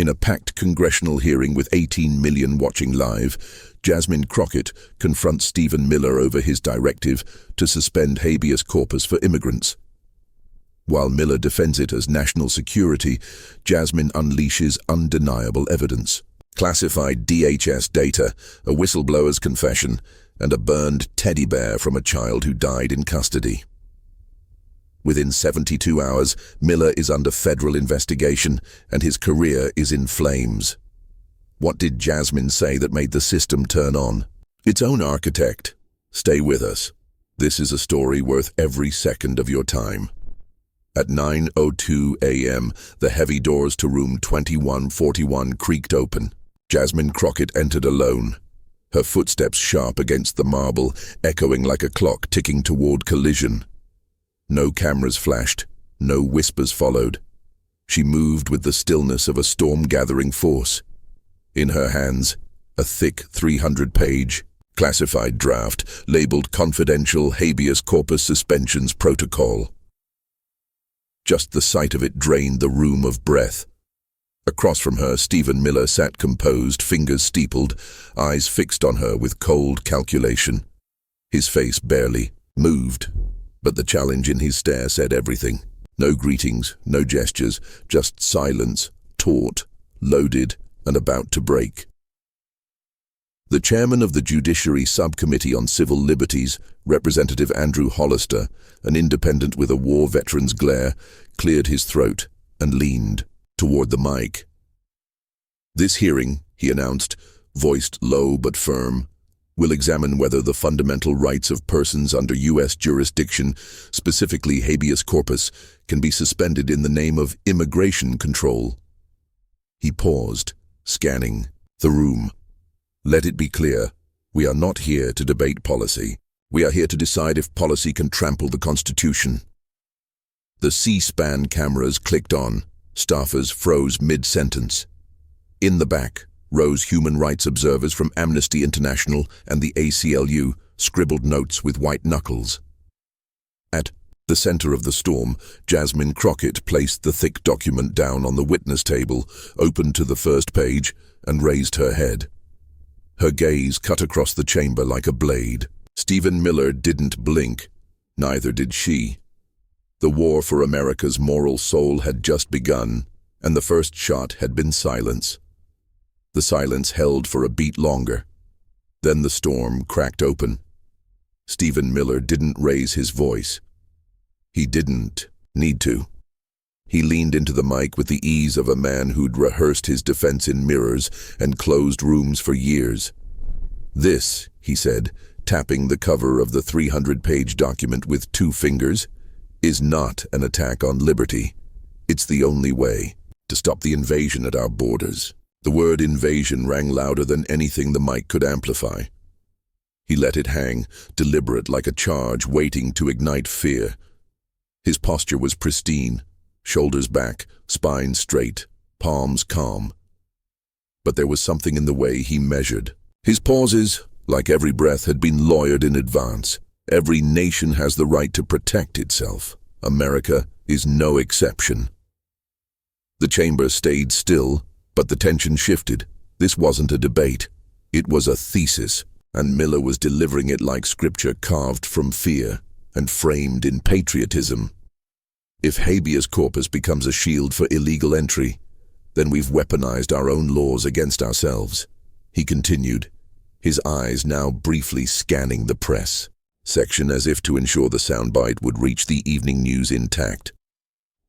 In a packed congressional hearing with 18 million watching live, Jasmine Crockett confronts Stephen Miller over his directive to suspend habeas corpus for immigrants. While Miller defends it as national security, Jasmine unleashes undeniable evidence. Classified DHS data, a whistleblower's confession, and a burned teddy bear from a child who died in custody. Within 72 hours, Miller is under federal investigation and his career is in flames. What did Jasmine say that made the system turn on? Its own architect. Stay with us. This is a story worth every second of your time. At 9:02 a.m., the heavy doors to room 2141 creaked open. Jasmine Crockett entered alone, her footsteps sharp against the marble, echoing like a clock ticking toward collision. No cameras flashed, no whispers followed. She moved with the stillness of a storm-gathering force. In her hands, a thick 300-page, classified draft labeled Confidential Habeas Corpus Suspensions Protocol. Just the sight of it drained the room of breath. Across from her, Stephen Miller sat composed, fingers steepled, eyes fixed on her with cold calculation. His face barely moved, but the challenge in his stare said everything. No greetings, no gestures, just silence, taut, loaded, and about to break. The chairman of the Judiciary Subcommittee on Civil Liberties, Representative Andrew Hollister, an independent with a war veteran's glare, cleared his throat and leaned toward the mic. This hearing, he announced, voiced low but firm, will examine whether the fundamental rights of persons under U.S. jurisdiction, specifically habeas corpus, can be suspended in the name of immigration control. He paused, scanning the room. Let it be clear, we are not here to debate policy. We are here to decide if policy can trample the Constitution. The C-SPAN cameras clicked on. Staffers froze mid-sentence. In the back, rose human rights observers from Amnesty International and the ACLU scribbled notes with white knuckles. At the center of the storm, Jasmine Crockett placed the thick document down on the witness table, opened to the first page, and raised her head. Her gaze cut across the chamber like a blade. Stephen Miller didn't blink. Neither did she. The war for America's moral soul had just begun, and the first shot had been silence. The silence held for a beat longer. Then the storm cracked open. Stephen Miller didn't raise his voice. He didn't need to. He leaned into the mic with the ease of a man who'd rehearsed his defense in mirrors and closed rooms for years. This, he said, tapping the cover of the 300-page document with 2 fingers, is not an attack on liberty. It's the only way to stop the invasion at our borders. The word invasion rang louder than anything the mic could amplify. He let it hang, deliberate like a charge waiting to ignite fear. His posture was pristine, shoulders back, spine straight, palms calm. But there was something in the way he measured. His pauses, like every breath, had been lawyered in advance. Every nation has the right to protect itself. America is no exception. The chamber stayed still, but the tension shifted. This wasn't a debate. It was a thesis, and Miller was delivering it like scripture carved from fear and framed in patriotism. If habeas corpus becomes a shield for illegal entry, then we've weaponized our own laws against ourselves, he continued, his eyes now briefly scanning the press section as if to ensure the soundbite would reach the evening news intact.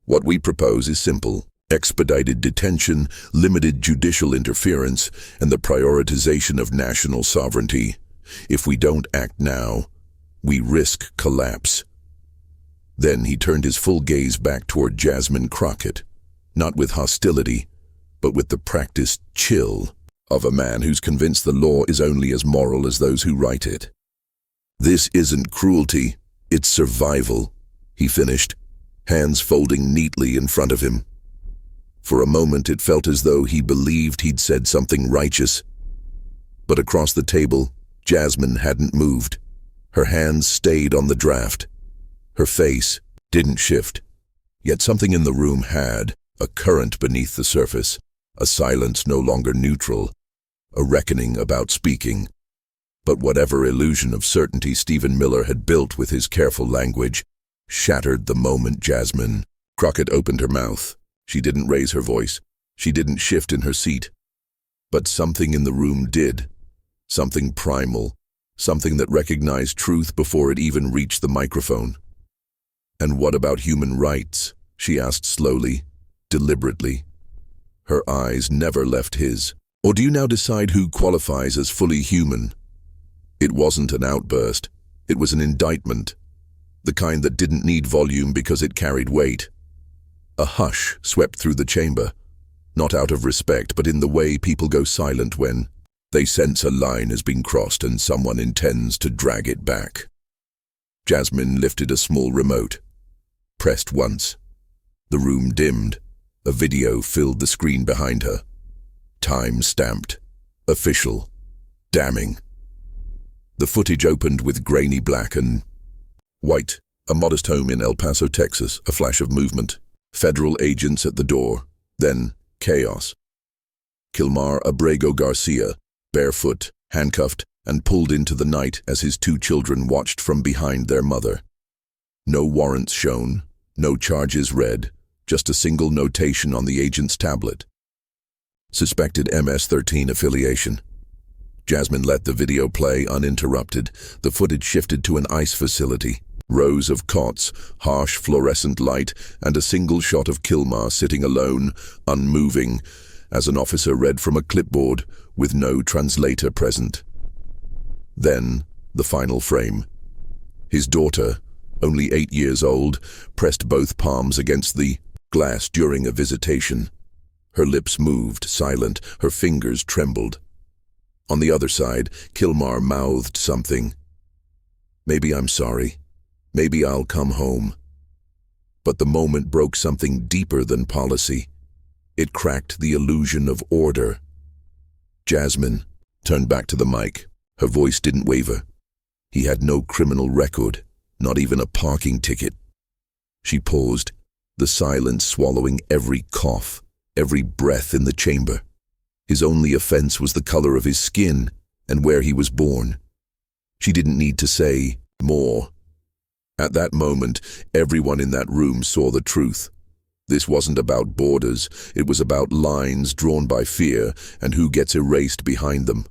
What we propose is simple: expedited detention, limited judicial interference, and the prioritization of national sovereignty. If we don't act now, we risk collapse. Then he turned his full gaze back toward Jasmine Crockett, not with hostility, but with the practiced chill of a man who's convinced the law is only as moral as those who write it. This isn't cruelty, it's survival, he finished, hands folding neatly in front of him. For a moment it felt as though he believed he'd said something righteous. But across the table, Jasmine hadn't moved. Her hands stayed on the draft. Her face didn't shift. Yet something in the room had, a current beneath the surface, a silence no longer neutral, a reckoning about speaking. But whatever illusion of certainty Stephen Miller had built with his careful language shattered the moment Jasmine Crockett opened her mouth. She didn't raise her voice. She didn't shift in her seat. But something in the room did. Something primal. Something that recognized truth before it even reached the microphone. "And what about human rights?" she asked slowly, deliberately. Her eyes never left his. "Or do you now decide who qualifies as fully human?" It wasn't an outburst. It was an indictment. The kind that didn't need volume because it carried weight. A hush swept through the chamber, not out of respect, but in the way people go silent when they sense a line has been crossed and someone intends to drag it back. Jasmine lifted a small remote, pressed once. The room dimmed. A video filled the screen behind her. Time-stamped, official, damning. The footage opened with grainy black and white. A modest home in El Paso, Texas, a flash of movement. Federal agents at the door. Then chaos. Kilmar Abrego Garcia, barefoot, handcuffed, and pulled into the night as his 2 children watched from behind their mother. No warrants shown, no charges read, just a single notation on the agent's tablet. Suspected MS-13 affiliation. Jasmine let the video play uninterrupted. The footage shifted to an ICE facility. Rows of cots, harsh fluorescent light, and a single shot of Kilmar sitting alone, unmoving, as an officer read from a clipboard with no translator present. Then, the final frame. His daughter, only 8 years old, pressed both palms against the glass during a visitation. Her lips moved, silent, her fingers trembled. On the other side, Kilmar mouthed something. "Maybe I'm sorry. Maybe I'll come home." But the moment broke something deeper than policy. It cracked the illusion of order. Jasmine turned back to the mic. Her voice didn't waver. He had no criminal record, not even a parking ticket. She paused, the silence swallowing every cough, every breath in the chamber. His only offense was the color of his skin and where he was born. She didn't need to say more. At that moment, everyone in that room saw the truth. This wasn't about borders, it was about lines drawn by fear and who gets erased behind them.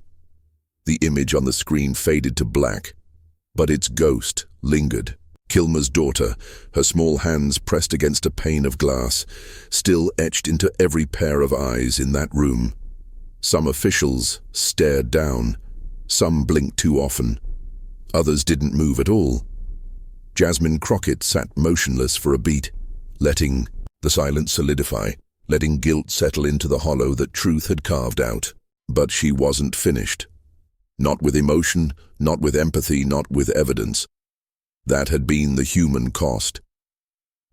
The image on the screen faded to black, but its ghost lingered. Kilmar's daughter, her small hands pressed against a pane of glass, still etched into every pair of eyes in that room. Some officials stared down, some blinked too often, others didn't move at all. Jasmine Crockett sat motionless for a beat, letting the silence solidify, letting guilt settle into the hollow that truth had carved out. But she wasn't finished. Not with emotion, not with empathy, not with evidence. That had been the human cost.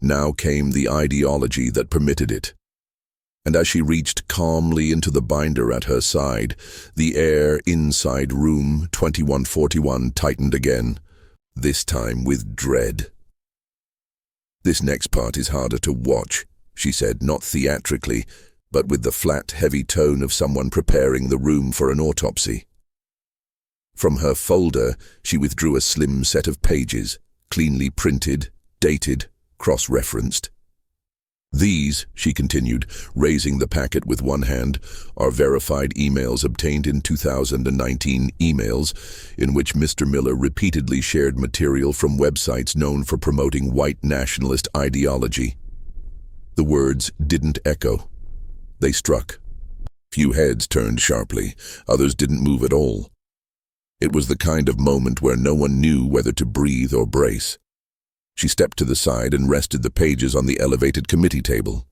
Now came the ideology that permitted it. And as she reached calmly into the binder at her side, the air inside room 2141 tightened again, this time with dread. "This next part is harder to watch," she said, not theatrically, but with the flat, heavy tone of someone preparing the room for an autopsy. From her folder, she withdrew a slim set of pages, cleanly printed, dated, cross-referenced. "These," she continued, raising the packet with one hand, "are verified emails obtained in 2019, emails in which Mr. Miller repeatedly shared material from websites known for promoting white nationalist ideology." The words didn't echo. They struck. Few heads turned sharply, others didn't move at all. It was the kind of moment where no one knew whether to breathe or brace. She stepped to the side and rested the pages on the elevated committee table.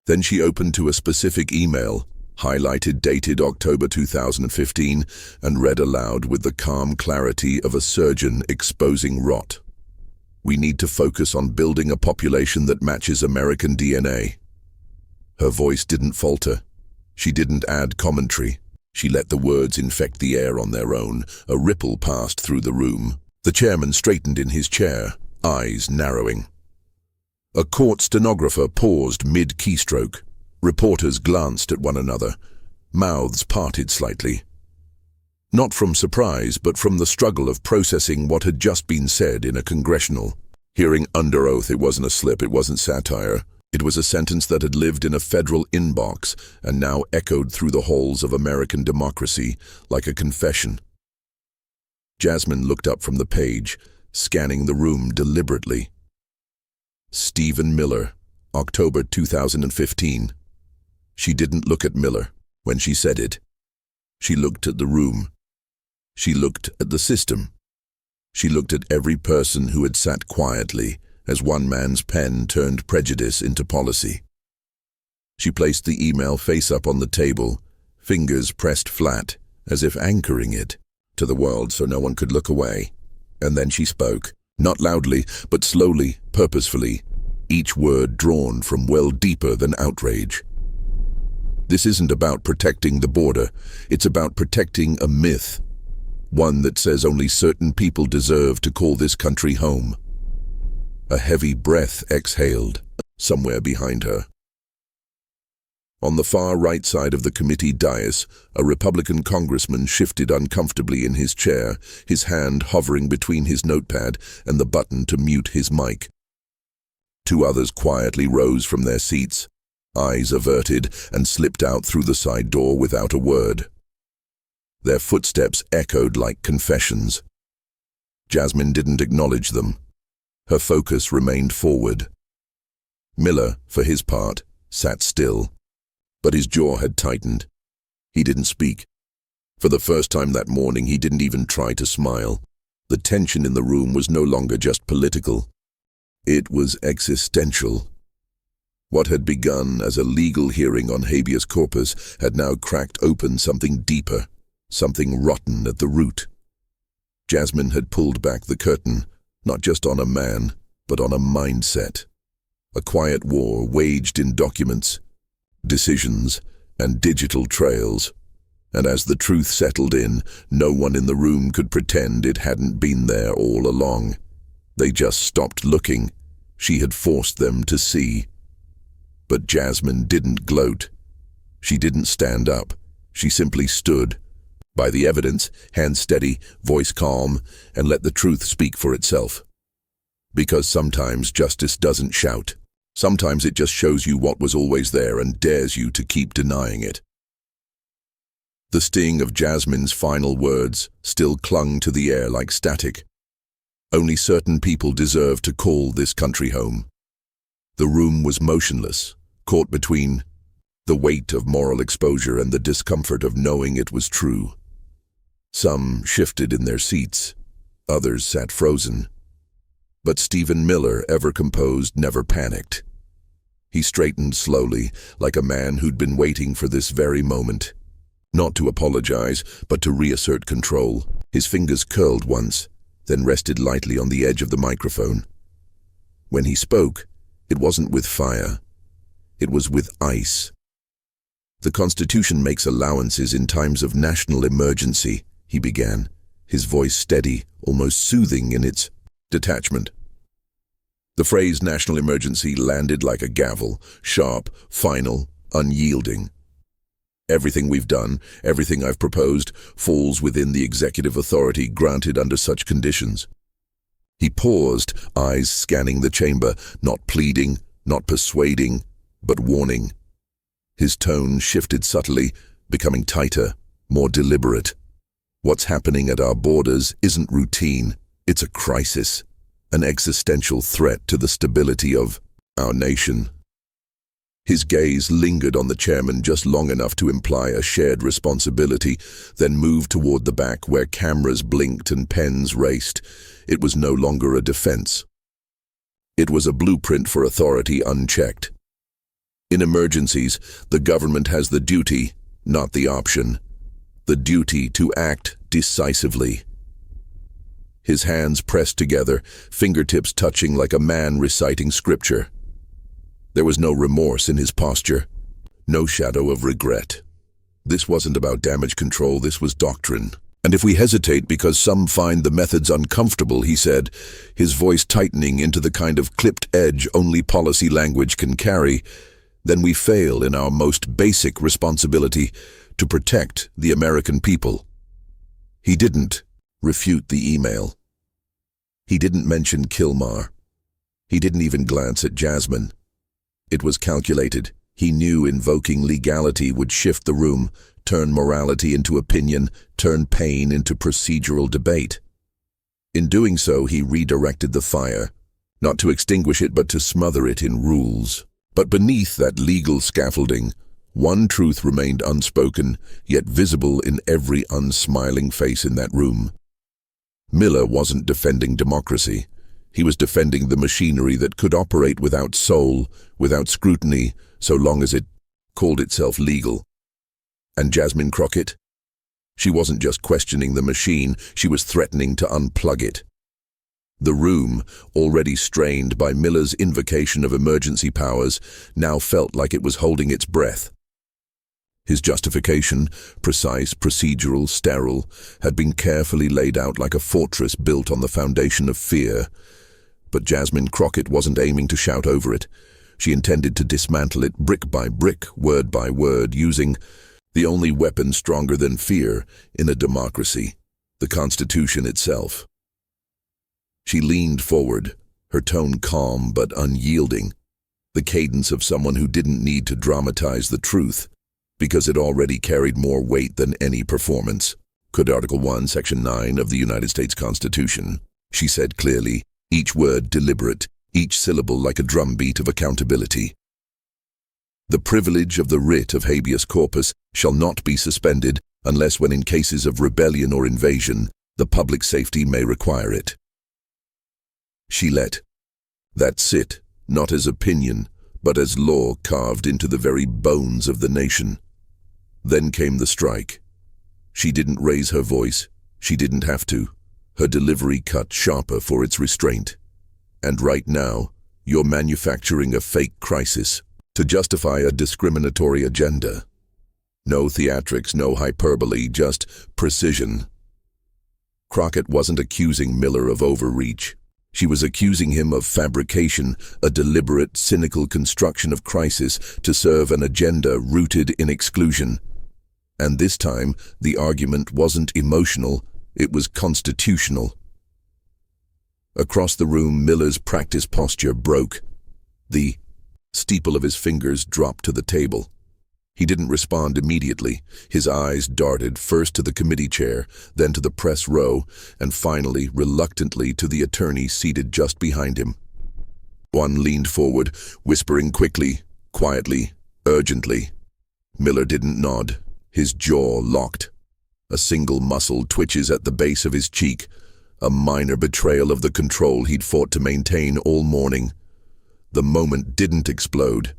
Then she opened to a specific email, highlighted, dated October 2015, and read aloud with the calm clarity of a surgeon exposing rot. "We need to focus on building a population that matches American DNA." Her voice didn't falter. She didn't add commentary. She let the words infect the air on their own. A ripple passed through the room. The chairman straightened in his chair, eyes narrowing. A court stenographer paused mid-keystroke. Reporters glanced at one another, mouths parted slightly. Not from surprise, but from the struggle of processing what had just been said in a congressional hearing under oath. It wasn't a slip, it wasn't satire. It was a sentence that had lived in a federal inbox and now echoed through the halls of American democracy like a confession. Jasmine looked up from the page, scanning the room deliberately. Stephen Miller, October 2015. She didn't look at Miller when she said it. She looked at the room. She looked at the system. She looked at every person who had sat quietly as one man's pen turned prejudice into policy. She placed the email face up on the table, fingers pressed flat, as if anchoring it to the world so no one could look away. And then she spoke, not loudly, but slowly, purposefully, each word drawn from well deeper than outrage. This isn't about protecting the border, it's about protecting a myth, one that says only certain people deserve to call this country home. A heavy breath exhaled somewhere behind her. On the far right side of the committee dais, a Republican congressman shifted uncomfortably in his chair, his hand hovering between his notepad and the button to mute his mic. Two others quietly rose from their seats, eyes averted, and slipped out through the side door without a word. Their footsteps echoed like confessions. Jasmine didn't acknowledge them. Her focus remained forward. Miller, for his part, sat still, but his jaw had tightened. He didn't speak. For the first time that morning, he didn't even try to smile. The tension in the room was no longer just political. It was existential. What had begun as a legal hearing on habeas corpus had now cracked open something deeper, something rotten at the root. Jasmine had pulled back the curtain, not just on a man, but on a mindset. A quiet war waged in documents, decisions, and digital trails. And as the truth settled in, no one in the room could pretend it hadn't been there all along. They just stopped looking. She had forced them to see. But Jasmine didn't gloat. She didn't stand up. She simply stood. By the evidence, hands steady, voice calm, and let the truth speak for itself. Because sometimes justice doesn't shout. Sometimes it just shows you what was always there and dares you to keep denying it. The sting of Jasmine's final words still clung to the air like static. Only certain people deserve to call this country home. The room was motionless, caught between the weight of moral exposure and the discomfort of knowing it was true. Some shifted in their seats, others sat frozen. But Stephen Miller, ever composed, never panicked. He straightened slowly, like a man who'd been waiting for this very moment. Not to apologize, but to reassert control. His fingers curled once, then rested lightly on the edge of the microphone. When he spoke, it wasn't with fire. It was with ice. The Constitution makes allowances in times of national emergency, he began, his voice steady, almost soothing in its detachment. The phrase national emergency landed like a gavel, sharp, final, unyielding. Everything we've done, everything I've proposed, falls within the executive authority granted under such conditions. He paused, eyes scanning the chamber, not pleading, not persuading, but warning. His tone shifted subtly, becoming tighter, more deliberate. What's happening at our borders isn't routine, it's a crisis, an existential threat to the stability of our nation. His gaze lingered on the chairman just long enough to imply a shared responsibility, then moved toward the back where cameras blinked and pens raced. It was no longer a defense. It was a blueprint for authority unchecked. In emergencies, the government has the duty, not the option, the duty to act decisively. His hands pressed together, fingertips touching like a man reciting scripture. There was no remorse in his posture, no shadow of regret. This wasn't about damage control, this was doctrine. And if we hesitate because some find the methods uncomfortable, he said, his voice tightening into the kind of clipped edge only policy language can carry, then we fail in our most basic responsibility to protect the American people. He didn't refute the email. He didn't mention Kilmar. He didn't even glance at Jasmine. It was calculated. He knew invoking legality would shift the room, turn morality into opinion, turn pain into procedural debate. In doing so, he redirected the fire, not to extinguish it but to smother it in rules. But beneath that legal scaffolding, one truth remained unspoken, yet visible in every unsmiling face in that room. Miller wasn't defending democracy. He was defending the machinery that could operate without soul, without scrutiny, so long as it called itself legal. And Jasmine Crockett? She wasn't just questioning the machine, she was threatening to unplug it. The room, already strained by Miller's invocation of emergency powers, now felt like it was holding its breath. His justification, precise, procedural, sterile, had been carefully laid out like a fortress built on the foundation of fear. But Jasmine Crockett wasn't aiming to shout over it. She intended to dismantle it brick by brick, word by word, using the only weapon stronger than fear in a democracy, the Constitution itself. She leaned forward, her tone calm but unyielding, the cadence of someone who didn't need to dramatize the truth, because it already carried more weight than any performance. Could Article 1, Section 9 of the United States Constitution, she said clearly, each word deliberate, each syllable like a drumbeat of accountability. The privilege of the writ of habeas corpus shall not be suspended unless when in cases of rebellion or invasion, the public safety may require it. She let that sit, not as opinion, but as law carved into the very bones of the nation. Then came the strike. She didn't raise her voice. She didn't have to. Her delivery cut sharper for its restraint. And right now, you're manufacturing a fake crisis to justify a discriminatory agenda. No theatrics, no hyperbole, just precision. Crockett wasn't accusing Miller of overreach. She was accusing him of fabrication, a deliberate, cynical construction of crisis to serve an agenda rooted in exclusion. And this time, the argument wasn't emotional, it was constitutional. Across the room, Miller's practice posture broke. The steeple of his fingers dropped to the table. He didn't respond immediately. His eyes darted first to the committee chair, then to the press row, and finally, reluctantly, to the attorney seated just behind him. One leaned forward, whispering quickly, quietly, urgently. Miller didn't nod. His jaw locked. A single muscle twitches at the base of his cheek, a minor betrayal of the control he'd fought to maintain all morning. The moment didn't explode.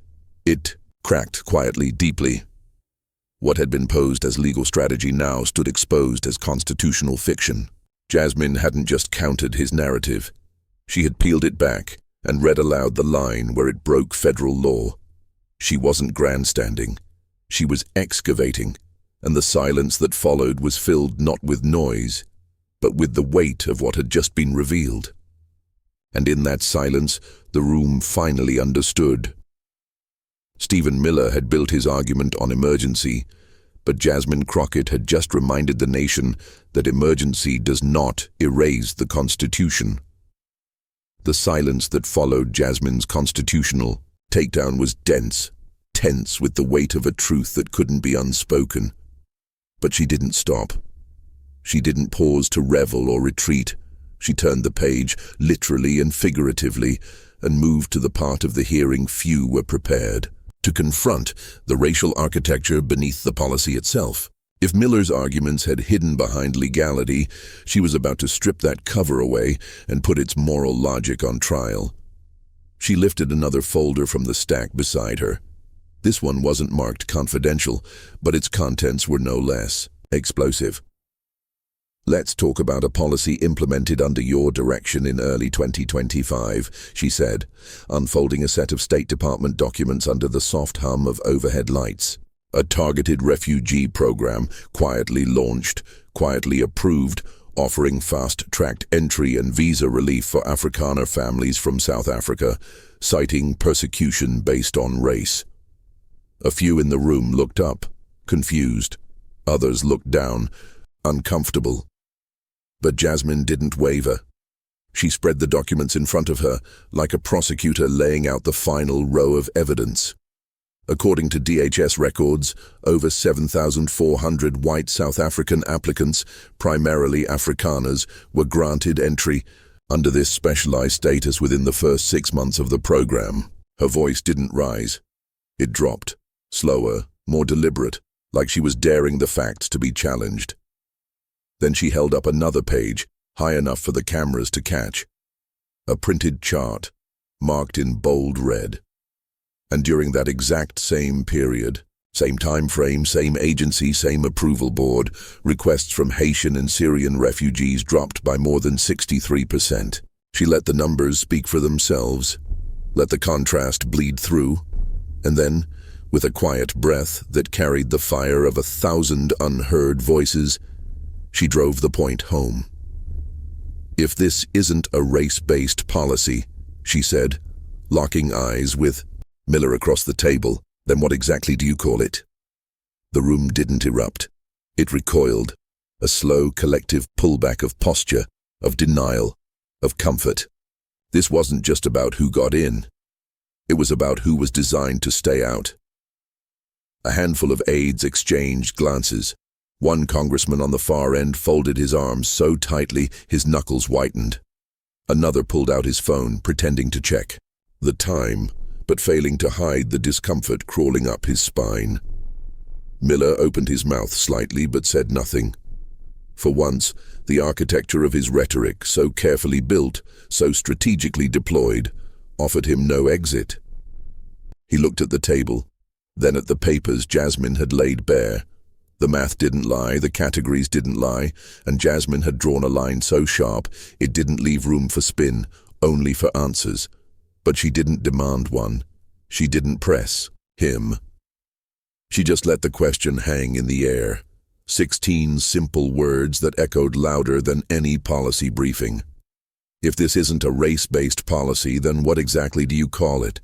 It cracked quietly, deeply. What had been posed as legal strategy now stood exposed as constitutional fiction. Jasmine hadn't just countered his narrative. She had peeled it back and read aloud the line where it broke federal law. She wasn't grandstanding. She was excavating, and the silence that followed was filled not with noise, but with the weight of what had just been revealed. And in that silence, the room finally understood. Stephen Miller had built his argument on emergency, but Jasmine Crockett had just reminded the nation that emergency does not erase the Constitution. The silence that followed Jasmine's constitutional takedown was dense, tense with the weight of a truth that couldn't be unspoken. But she didn't stop. She didn't pause to revel or retreat. She turned the page, literally and figuratively, and moved to the part of the hearing few were prepared, to confront the racial architecture beneath the policy itself. If Miller's arguments had hidden behind legality, she was about to strip that cover away and put its moral logic on trial. She lifted another folder from the stack beside her. This one wasn't marked confidential, but its contents were no less explosive. "Let's talk about a policy implemented under your direction in early 2025, she said, unfolding a set of State Department documents under the soft hum of overhead lights. A targeted refugee program, quietly launched, quietly approved, offering fast-tracked entry and visa relief for Afrikaner families from South Africa, citing persecution based on race. A few in the room looked up, confused. Others looked down, uncomfortable. But Jasmine didn't waver. She spread the documents in front of her, like a prosecutor laying out the final row of evidence. According to DHS records, over 7,400 white South African applicants, primarily Afrikaners, were granted entry under this specialized status within the first 6 months of the program. Her voice didn't rise. It dropped, slower, more deliberate, like she was daring the facts to be challenged. Then she held up another page, high enough for the cameras to catch. A printed chart, marked in bold red. And during that exact same period, same time frame, same agency, same approval board, requests from Haitian and Syrian refugees dropped by more than 63%. She let the numbers speak for themselves, let the contrast bleed through, and then, with a quiet breath that carried the fire of 1,000 unheard voices, she drove the point home. If this isn't a race-based policy, she said, locking eyes with Miller across the table, then what exactly do you call it? The room didn't erupt. It recoiled, a slow collective pullback of posture, of denial, of comfort. This wasn't just about who got in. It was about who was designed to stay out. A handful of aides exchanged glances. One congressman on the far end folded his arms so tightly his knuckles whitened. Another pulled out his phone, pretending to check the time, but failing to hide the discomfort crawling up his spine. Miller opened his mouth slightly but said nothing. For once, the architecture of his rhetoric, so carefully built, so strategically deployed, offered him no exit. He looked at the table, then at the papers Jasmine had laid bare. The math didn't lie, the categories didn't lie, and Jasmine had drawn a line so sharp it didn't leave room for spin, only for answers. But she didn't demand one. She didn't press him. She just let the question hang in the air. 16 simple words that echoed louder than any policy briefing. If this isn't a race-based policy, then what exactly do you call it?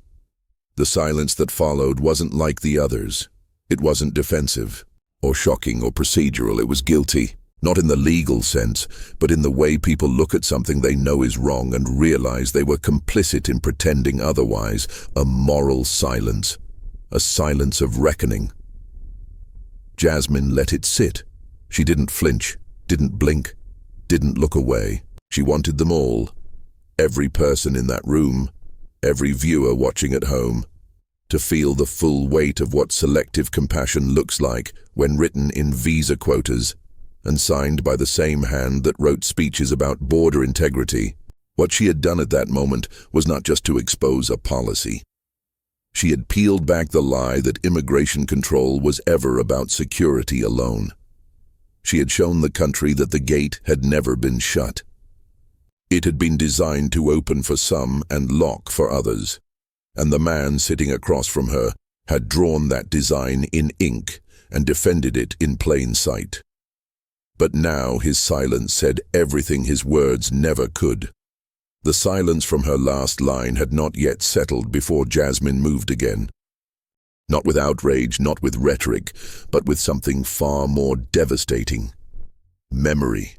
The silence that followed wasn't like the others. It wasn't defensive, or shocking, or procedural. It was guilty. Not in the legal sense, but in the way people look at something they know is wrong and realize they were complicit in pretending otherwise. A moral silence. A silence of reckoning. Jasmine let it sit. She didn't flinch, didn't blink, didn't look away. She wanted them all. Every person in that room, every viewer watching at home, to feel the full weight of what selective compassion looks like when written in visa quotas and signed by the same hand that wrote speeches about border integrity. What she had done at that moment was not just to expose a policy. She had peeled back the lie that immigration control was ever about security alone. She had shown the country that the gate had never been shut. It had been designed to open for some and lock for others, and the man sitting across from her had drawn that design in ink and defended it in plain sight. But now his silence said everything his words never could. The silence from her last line had not yet settled before Jasmine moved again. Not with outrage, not with rhetoric, but with something far more devastating. Memory.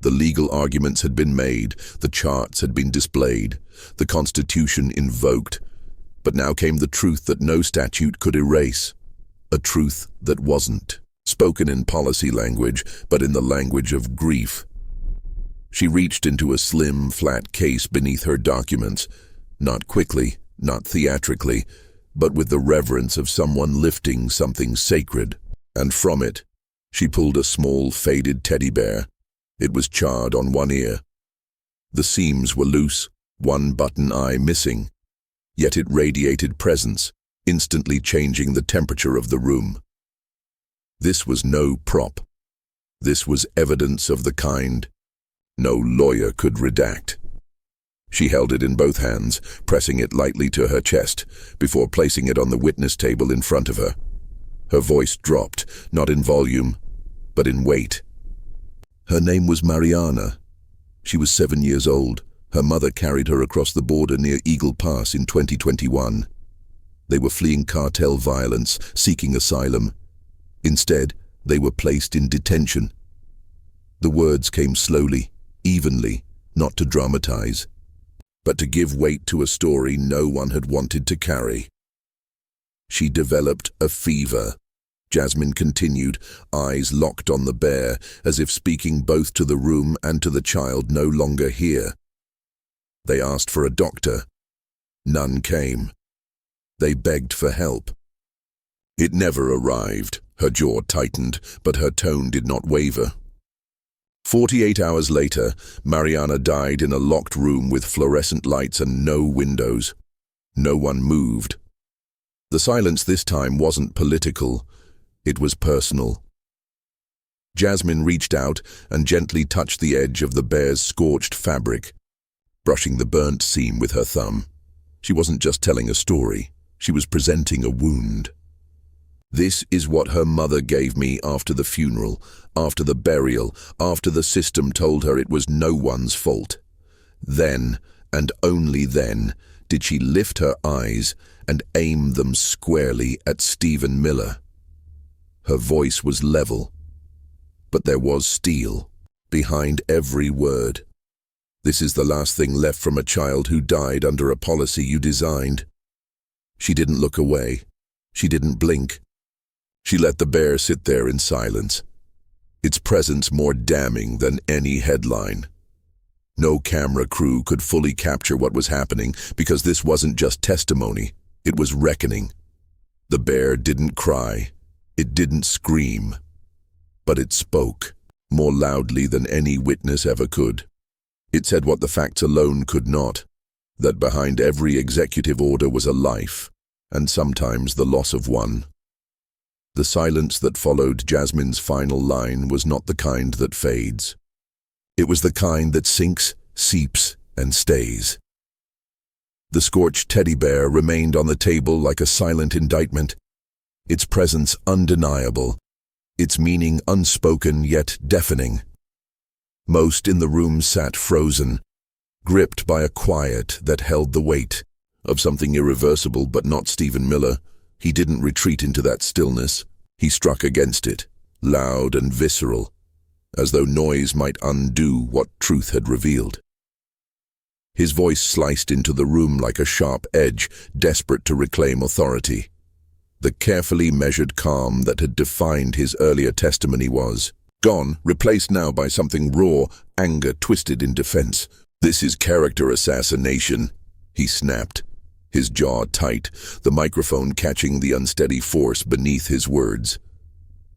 The legal arguments had been made, the charts had been displayed, the Constitution invoked, but now came the truth that no statute could erase. A truth that wasn't. Spoken in policy language, but in the language of grief. She reached into a slim, flat case beneath her documents, not quickly, not theatrically, but with the reverence of someone lifting something sacred. And from it, she pulled a small, faded teddy bear. It was charred on one ear. The seams were loose, one button eye missing, yet it radiated presence, instantly changing the temperature of the room. This was no prop. This was evidence of the kind no lawyer could redact. She held it in both hands, pressing it lightly to her chest, before placing it on the witness table in front of her. Her voice dropped, not in volume, but in weight. Her name was Mariana. She was 7 years old. Her mother carried her across the border near Eagle Pass in 2021. They were fleeing cartel violence, seeking asylum. Instead, they were placed in detention. The words came slowly, evenly, not to dramatize, but to give weight to a story no one had wanted to carry. She developed a fever. Jasmine continued, eyes locked on the bear, as if speaking both to the room and to the child no longer here. They asked for a doctor. None came. They begged for help. It never arrived. Her jaw tightened, but her tone did not waver. 48 hours later, Mariana died in a locked room with fluorescent lights and no windows. No one moved. The silence this time wasn't political. It was personal. Jasmine reached out and gently touched the edge of the bear's scorched fabric, brushing the burnt seam with her thumb. She wasn't just telling a story. She was presenting a wound. This is what her mother gave me after the funeral, after the burial, after the system told her it was no one's fault. Then, and only then, did she lift her eyes and aim them squarely at Stephen Miller. Her voice was level, but there was steel behind every word. This is the last thing left from a child who died under a policy you designed. She didn't look away. She didn't blink. She let the bear sit there in silence, its presence more damning than any headline. No camera crew could fully capture what was happening because this wasn't just testimony, it was reckoning. The bear didn't cry, it didn't scream, but it spoke, more loudly than any witness ever could. It said what the facts alone could not, that behind every executive order was a life, and sometimes the loss of one. The silence that followed Jasmine's final line was not the kind that fades. It was the kind that sinks, seeps, and stays. The scorched teddy bear remained on the table like a silent indictment, its presence undeniable, its meaning unspoken yet deafening. Most in the room sat frozen, gripped by a quiet that held the weight of something irreversible but not Stephen Miller. He didn't retreat into that stillness. He struck against it, loud and visceral, as though noise might undo what truth had revealed. His voice sliced into the room like a sharp edge, desperate to reclaim authority. The carefully measured calm that had defined his earlier testimony was gone, replaced now by something raw, anger twisted in defense. "This is character assassination," he snapped, his jaw tight, the microphone catching the unsteady force beneath his words.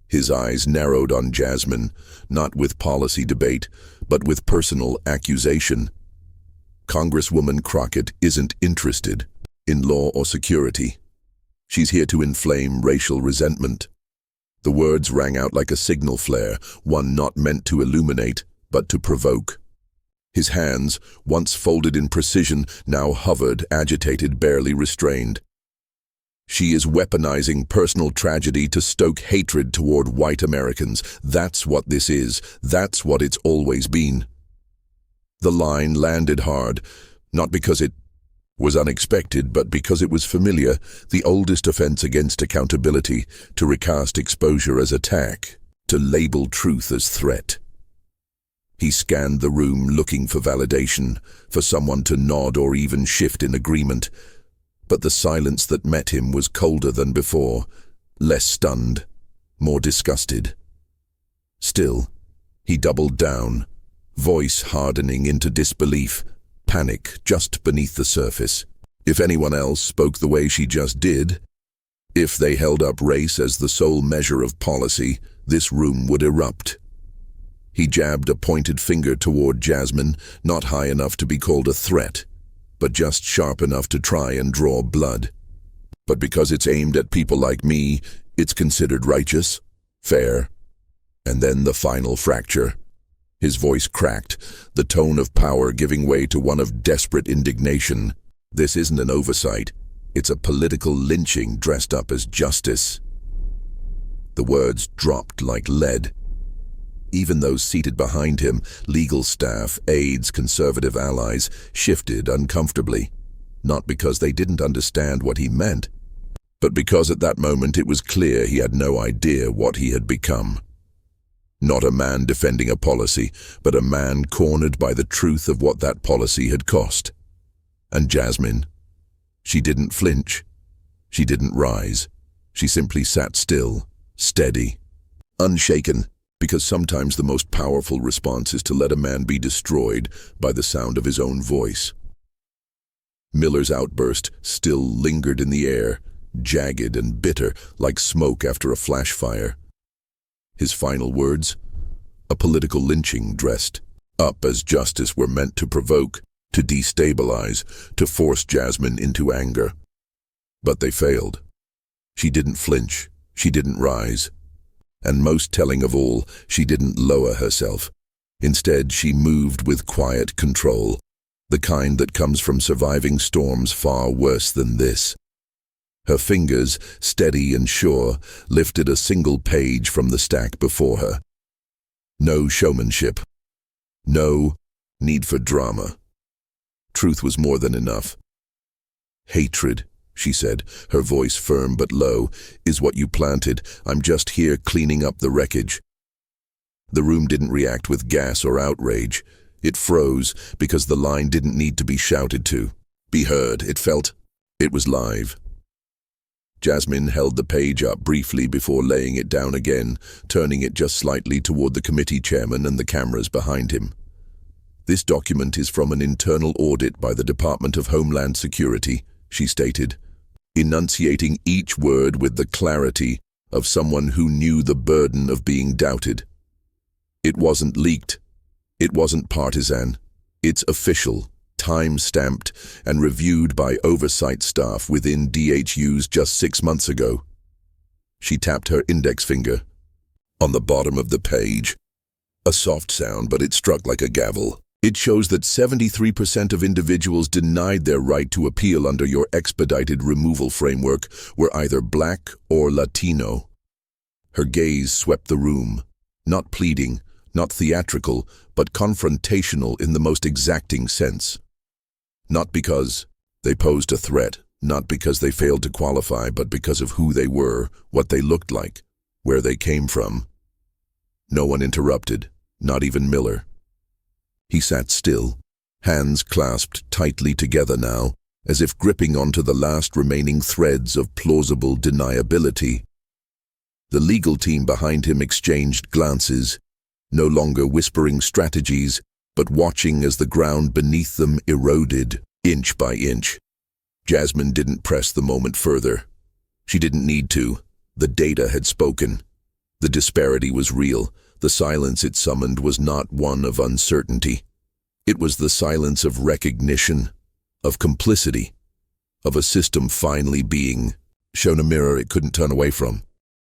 His eyes narrowed on Jasmine, not with policy debate, but with personal accusation. Congresswoman Crockett isn't interested in law or security. She's here to inflame racial resentment. The words rang out like a signal flare, one not meant to illuminate, but to provoke. His hands, once folded in precision, now hovered, agitated, barely restrained. She is weaponizing personal tragedy to stoke hatred toward white Americans. That's what this is. That's what it's always been. The line landed hard, not because it was unexpected, but because it was familiar, the oldest offense against accountability, to recast exposure as attack, to label truth as threat. He scanned the room looking for validation, for someone to nod or even shift in agreement, but the silence that met him was colder than before, less stunned, more disgusted. Still, he doubled down, voice hardening into disbelief, panic just beneath the surface. If anyone else spoke the way she just did, if they held up race as the sole measure of policy, this room would erupt. He jabbed a pointed finger toward Jasmine, not high enough to be called a threat, but just sharp enough to try and draw blood. But because it's aimed at people like me, it's considered righteous, fair. And then the final fracture. His voice cracked, the tone of power giving way to one of desperate indignation. This isn't an oversight. It's a political lynching dressed up as justice. The words dropped like lead. Even those seated behind him, legal staff, aides, conservative allies, shifted uncomfortably. Not because they didn't understand what he meant, but because at that moment it was clear he had no idea what he had become. Not a man defending a policy, but a man cornered by the truth of what that policy had cost. And Jasmine, she didn't flinch. She didn't rise. She simply sat still, steady, unshaken, because sometimes the most powerful response is to let a man be destroyed by the sound of his own voice. Miller's outburst still lingered in the air, jagged and bitter, like smoke after a flash fire. His final words? A political lynching dressed up as justice were meant to provoke, to destabilize, to force Jasmine into anger. But they failed. She didn't flinch. She didn't rise. And most telling of all, she didn't lower herself. Instead, she moved with quiet control, the kind that comes from surviving storms far worse than this. Her fingers, steady and sure, lifted a single page from the stack before her. No showmanship. No need for drama. Truth was more than enough. Hatred, she said, her voice firm but low, is what you planted. I'm just here cleaning up the wreckage. The room didn't react with gas or outrage. It froze because the line didn't need to be shouted to, be heard. It was live. Jasmine held the page up briefly before laying it down again, turning it just slightly toward the committee chairman and the cameras behind him. This document is from an internal audit by the Department of Homeland Security, she stated, enunciating each word with the clarity of someone who knew the burden of being doubted. It wasn't leaked. It wasn't partisan. It's official, time-stamped, and reviewed by oversight staff within DHUs just 6 months ago. She tapped her index finger. On the bottom of the page. A soft sound, but it struck like a gavel. It shows that 73% of individuals denied their right to appeal under your expedited removal framework were either Black or Latino. Her gaze swept the room, not pleading, not theatrical, but confrontational in the most exacting sense. Not because they posed a threat, not because they failed to qualify, but because of who they were, what they looked like, where they came from. No one interrupted, not even Miller. He sat still, hands clasped tightly together now, as if gripping onto the last remaining threads of plausible deniability. The legal team behind him exchanged glances, no longer whispering strategies, but watching as the ground beneath them eroded, inch by inch. Jasmine didn't press the moment further. She didn't need to. The data had spoken. The disparity was real. The silence it summoned was not one of uncertainty. It was the silence of recognition, of complicity, of a system finally being shown a mirror it couldn't turn away from.